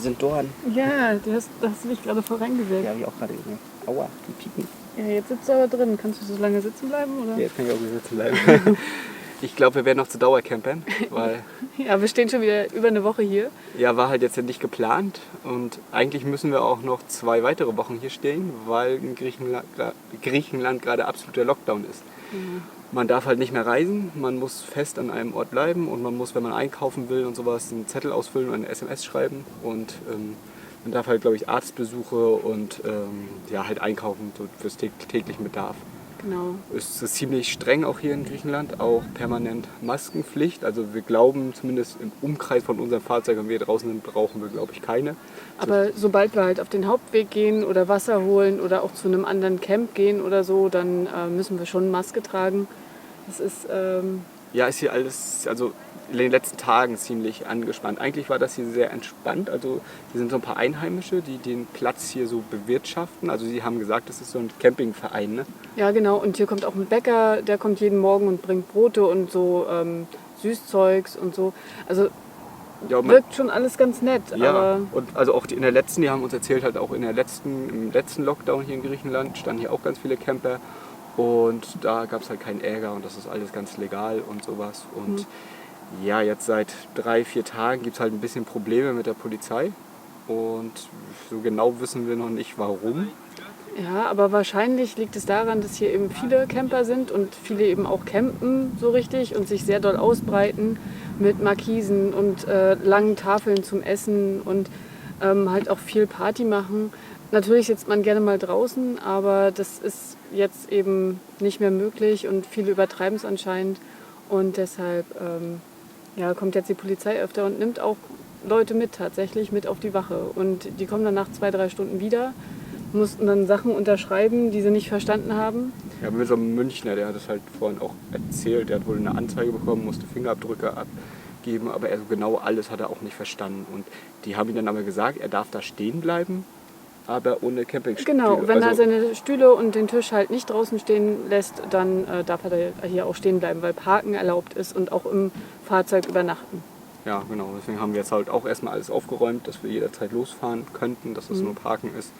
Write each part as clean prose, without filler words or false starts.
sind Dorn. Ja, da hast du mich gerade vorangesetzt. Ja, habe ich auch gerade gesehen. Aua, die pieken. Ja, jetzt sitzt du aber drin. Kannst du so lange sitzen bleiben? Oder? Ja, jetzt kann ich auch hier sitzen bleiben. Ich glaube, wir werden noch zu Dauercampern, weil Ja, wir stehen schon wieder über eine Woche hier. ja, war halt jetzt ja nicht geplant und eigentlich müssen wir auch noch 2 weitere Wochen hier stehen, weil in Griechenland gerade absoluter Lockdown ist. Man darf halt nicht mehr reisen, man muss fest an einem Ort bleiben und man muss, wenn man einkaufen will und sowas, einen Zettel ausfüllen und eine SMS schreiben und man darf halt, glaube ich, Arztbesuche und ja, halt einkaufen so fürs täglichen Bedarf. Genau. Es ist ziemlich streng auch hier in Griechenland, auch permanent Maskenpflicht. Also wir glauben zumindest im Umkreis von unserem Fahrzeug, wenn wir draußen sind, brauchen wir, glaube ich, keine. Aber sobald wir halt auf den Hauptweg gehen oder Wasser holen oder auch zu einem anderen Camp gehen oder so, dann müssen wir schon Maske tragen. Das ist Ja, ist hier alles, also in den letzten Tagen ziemlich angespannt. Eigentlich war das hier sehr entspannt. Also hier sind so ein paar Einheimische, die den Platz hier so bewirtschaften. Also sie haben gesagt, das ist so ein Campingverein, ne? ja genau. Und hier kommt auch ein Bäcker, der kommt jeden Morgen und bringt Brote und so Süßzeugs und so. Also Ja, und wirkt schon alles ganz nett. ja, Aber und also auch die haben uns erzählt, halt auch im letzten Lockdown hier in Griechenland standen hier auch ganz viele Camper. Und da gab es halt keinen Ärger und das ist alles ganz legal und sowas. Und ja, jetzt seit 3-4 Tagen gibt es halt ein bisschen Probleme mit der Polizei. Und so genau wissen wir noch nicht warum. ja, aber wahrscheinlich liegt es daran, dass hier eben viele Camper sind und viele eben auch campen so richtig und sich sehr doll ausbreiten mit Markisen und langen Tafeln zum Essen und halt auch viel Party machen. Natürlich sitzt man gerne mal draußen, aber das ist jetzt eben nicht mehr möglich und viele übertreiben es anscheinend. Und deshalb ja, kommt jetzt die Polizei öfter und nimmt auch Leute mit tatsächlich mit auf die Wache. Und die kommen dann nach 2-3 Stunden wieder, mussten dann Sachen unterschreiben, die sie nicht verstanden haben. Ja, mit so einem Münchner, der hat es halt vorhin auch erzählt, der hat wohl eine Anzeige bekommen, musste Fingerabdrücke abgeben, aber er so genau alles hat er auch nicht verstanden. Und die haben ihm dann aber gesagt, er darf da stehen bleiben, aber ohne Campingstühle. Genau, wenn er Also, seine Stühle und den Tisch halt nicht draußen stehen lässt, dann darf er da hier auch stehen bleiben, weil Parken erlaubt ist und auch im Fahrzeug übernachten. ja, genau. Deswegen haben wir jetzt halt auch erstmal alles aufgeräumt, dass wir jederzeit losfahren könnten, dass das nur Parken ist.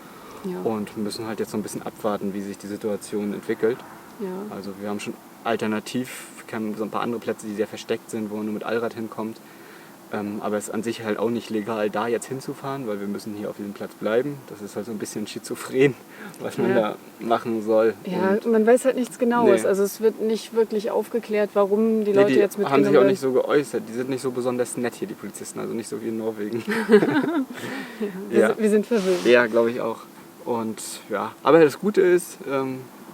Ja. Und müssen halt jetzt so ein bisschen abwarten, wie sich die Situation entwickelt. Ja. Also wir haben schon alternativ, wir haben so ein paar andere Plätze, die sehr versteckt sind, wo man nur mit Allrad hinkommt. Aber es ist an sich halt auch nicht legal, da jetzt hinzufahren, weil wir müssen hier auf diesem Platz bleiben. Das ist halt so ein bisschen schizophren, was man da machen soll. Ja, Und man weiß halt nichts Genaues. Nee. Also es wird nicht wirklich aufgeklärt, warum die Leute die jetzt haben mitgenommen sich auch werden. nicht so geäußert. Die sind nicht so besonders nett hier, die Polizisten, also nicht so wie in Norwegen. Wir sind verwöhnt. Ja, glaube ich auch. Und ja, aber das Gute ist,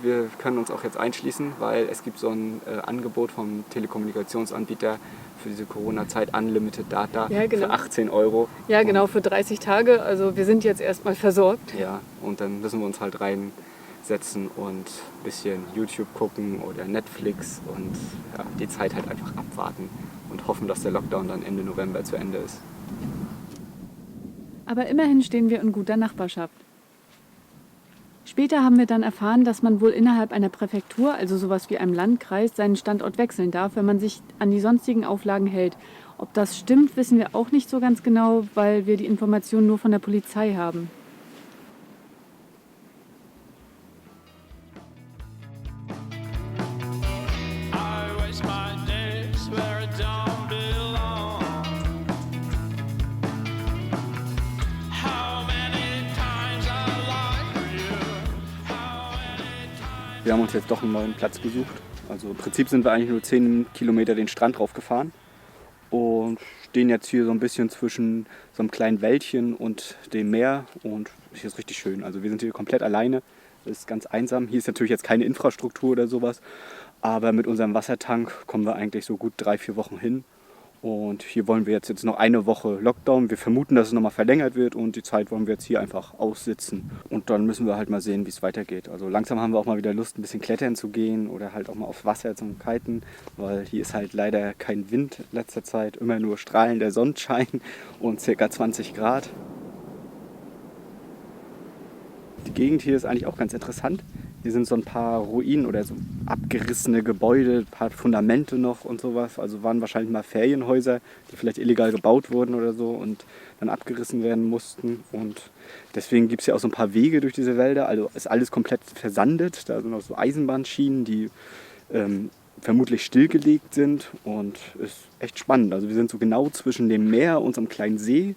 wir können uns auch jetzt einschließen, weil es gibt so ein Angebot vom Telekommunikationsanbieter für diese Corona-Zeit, Unlimited Data, Ja, genau. für 18 Euro. Ja, genau, für 30 Tage. Also wir sind jetzt erstmal versorgt. Ja, und dann müssen wir uns halt reinsetzen und ein bisschen YouTube gucken oder Netflix und ja, die Zeit halt einfach abwarten und hoffen, dass der Lockdown dann Ende November zu Ende ist. Aber immerhin stehen wir in guter Nachbarschaft. Später haben wir dann erfahren, dass man wohl innerhalb einer Präfektur, also sowas wie einem Landkreis, seinen Standort wechseln darf, wenn man sich an die sonstigen Auflagen hält. Ob das stimmt, wissen wir auch nicht so ganz genau, weil wir die Informationen nur von der Polizei haben. I waste my days where I don't belong. How many times I lied for you? How many times Wir haben uns jetzt doch einen neuen Platz gesucht. Also im Prinzip sind wir eigentlich nur 10 Kilometer den Strand raufgefahren und stehen jetzt hier so ein bisschen zwischen so einem kleinen Wäldchen und dem Meer und hier ist richtig schön. Also wir sind hier komplett alleine, das ist ganz einsam. Hier ist natürlich jetzt keine Infrastruktur oder sowas, aber mit unserem Wassertank kommen wir eigentlich so gut 3-4 Wochen hin. Und hier wollen wir jetzt noch eine Woche Lockdown. Wir vermuten, dass es nochmal verlängert wird und die Zeit wollen wir jetzt hier einfach aussitzen. Und dann müssen wir halt mal sehen, wie es weitergeht. Also langsam haben wir auch mal wieder Lust, ein bisschen klettern zu gehen oder halt auch mal aufs Wasser zum Kiten, weil hier ist halt leider kein Wind in letzter Zeit, immer nur strahlender Sonnenschein und ca. 20 Grad. Die Gegend hier ist eigentlich auch ganz interessant. Hier sind so ein paar Ruinen oder so abgerissene Gebäude, ein paar Fundamente noch und sowas. Also waren wahrscheinlich mal Ferienhäuser, die vielleicht illegal gebaut wurden oder so und dann abgerissen werden mussten. Und deswegen gibt es ja auch so ein paar Wege durch diese Wälder. Also ist alles komplett versandet. Da sind auch so Eisenbahnschienen, die vermutlich stillgelegt sind. Und ist echt spannend. Also wir sind so genau zwischen dem Meer und so einem kleinen See.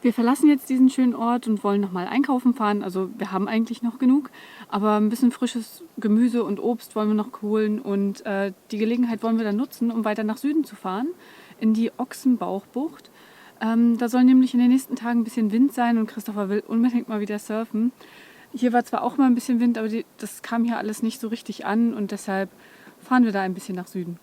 Wir verlassen jetzt diesen schönen Ort und wollen nochmal einkaufen fahren. Also wir haben eigentlich noch genug, aber ein bisschen frisches Gemüse und Obst wollen wir noch holen. Und die Gelegenheit wollen wir dann nutzen, um weiter nach Süden zu fahren, in die Ochsenbauchbucht. Da soll nämlich in den nächsten Tagen ein bisschen Wind sein und Christopher will unbedingt mal wieder surfen. Hier war zwar auch mal ein bisschen Wind, aber das kam hier alles nicht so richtig an und deshalb fahren wir da ein bisschen nach Süden.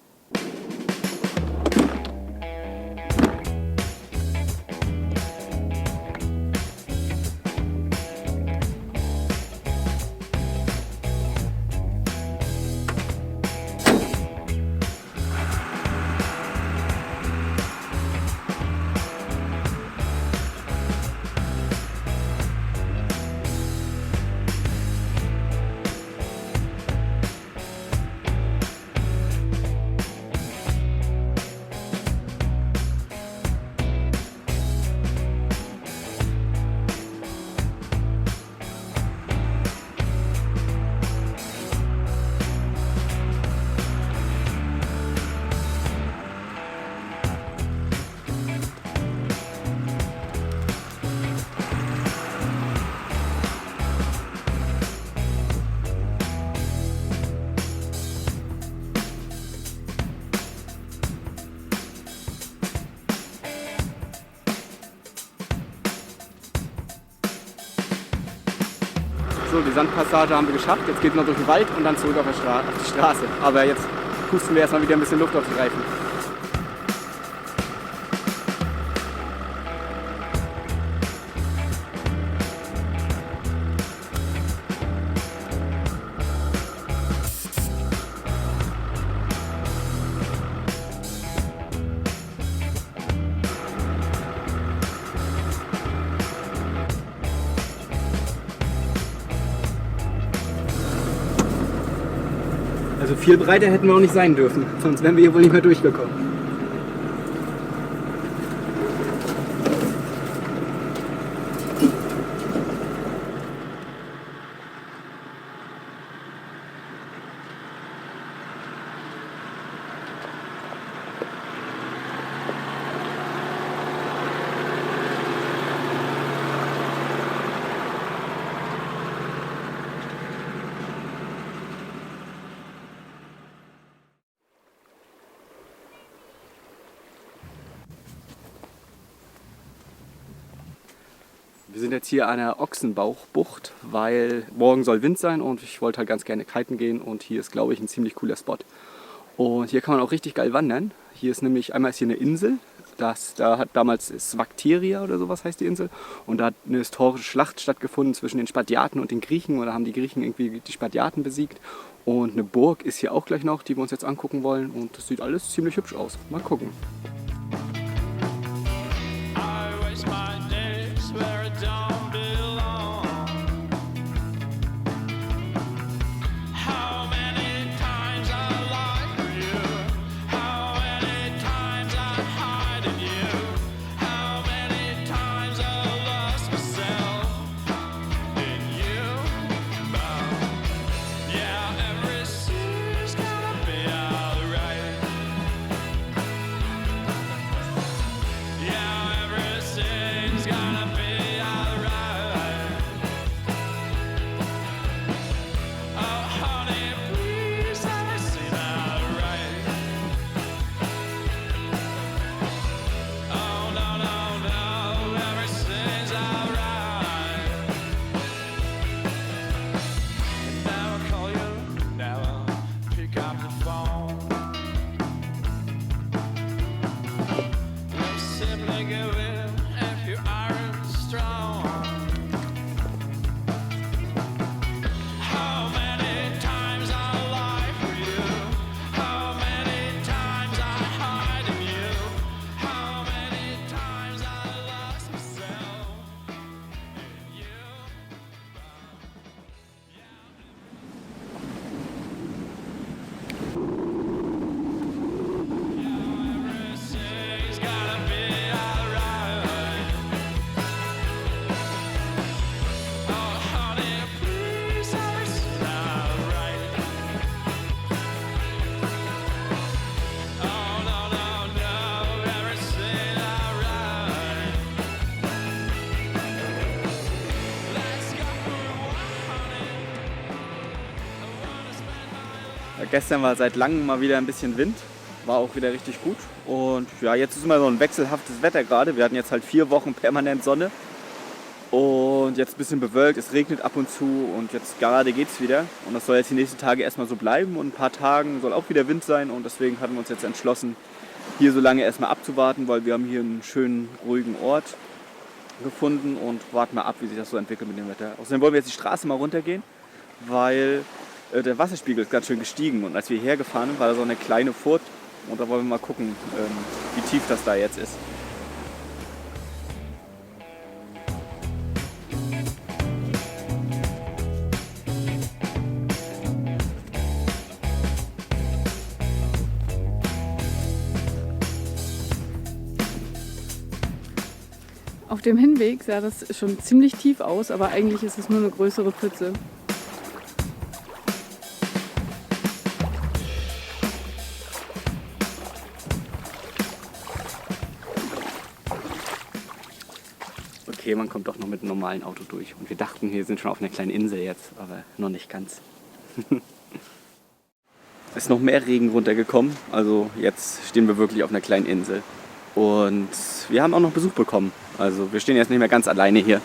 So, die Sandpassage haben wir geschafft. Jetzt geht es noch durch den Wald und dann zurück auf die Straße. Aber jetzt pusten wir erstmal wieder ein bisschen Luft auf die Reifen. Also viel breiter hätten wir auch nicht sein dürfen, sonst wären wir hier wohl nicht mehr durchgekommen. Wir sind jetzt hier an der Ochsenbauchbucht, weil morgen soll Wind sein und ich wollte halt ganz gerne kiten gehen und hier ist, glaube ich, ein ziemlich cooler Spot. Und hier kann man auch richtig geil wandern. Hier ist nämlich, einmal ist hier eine Insel, da hat damals Sphakteria oder sowas heißt die Insel und da hat eine historische Schlacht stattgefunden zwischen den Spartiaten und den Griechen und da haben die Griechen irgendwie die Spartiaten besiegt und eine Burg ist hier auch gleich noch, die wir uns jetzt angucken wollen und das sieht alles ziemlich hübsch aus. Mal gucken. I waste my days where I don't belong. How many times I lied for you? How many times I hide in you? How many times I lost myself in you? Yeah, everything's gonna be alright. Yeah, everything's gonna be alright. Oh, honey, please let me see that right. Oh, no, no, no, everything's alright. Never call you, never pick up the phone. We'll simply give in if you aren't strong. How many times I lie for you? How many times I hide in you? Gestern war seit langem mal wieder ein bisschen Wind, war auch wieder richtig gut. Und ja, jetzt ist immer so ein wechselhaftes Wetter gerade. Wir hatten jetzt halt 4 Wochen permanent Sonne und jetzt ein bisschen bewölkt, es regnet ab und zu und jetzt gerade geht's wieder. Und das soll jetzt die nächsten Tage erstmal so bleiben und ein paar Tagen soll auch wieder Wind sein und deswegen hatten wir uns jetzt entschlossen, hier so lange erstmal abzuwarten, weil wir haben hier einen schönen, ruhigen Ort gefunden und warten mal ab, wie sich das so entwickelt mit dem Wetter. Außerdem wollen wir jetzt die Straße mal runtergehen, weil der Wasserspiegel ist ganz schön gestiegen und als wir hergefahren sind, war da so eine kleine Furt und da wollen wir mal gucken, wie tief das da jetzt ist. Auf dem Hinweg sah das schon ziemlich tief aus, aber eigentlich ist es nur eine größere Pfütze. Okay, man kommt doch noch mit einem normalen Auto durch. Und wir dachten, wir sind schon auf einer kleinen Insel jetzt, aber noch nicht ganz. Es ist noch mehr Regen runtergekommen, also jetzt stehen wir wirklich auf einer kleinen Insel. Und wir haben auch noch Besuch bekommen. Also wir stehen jetzt nicht mehr ganz alleine hier.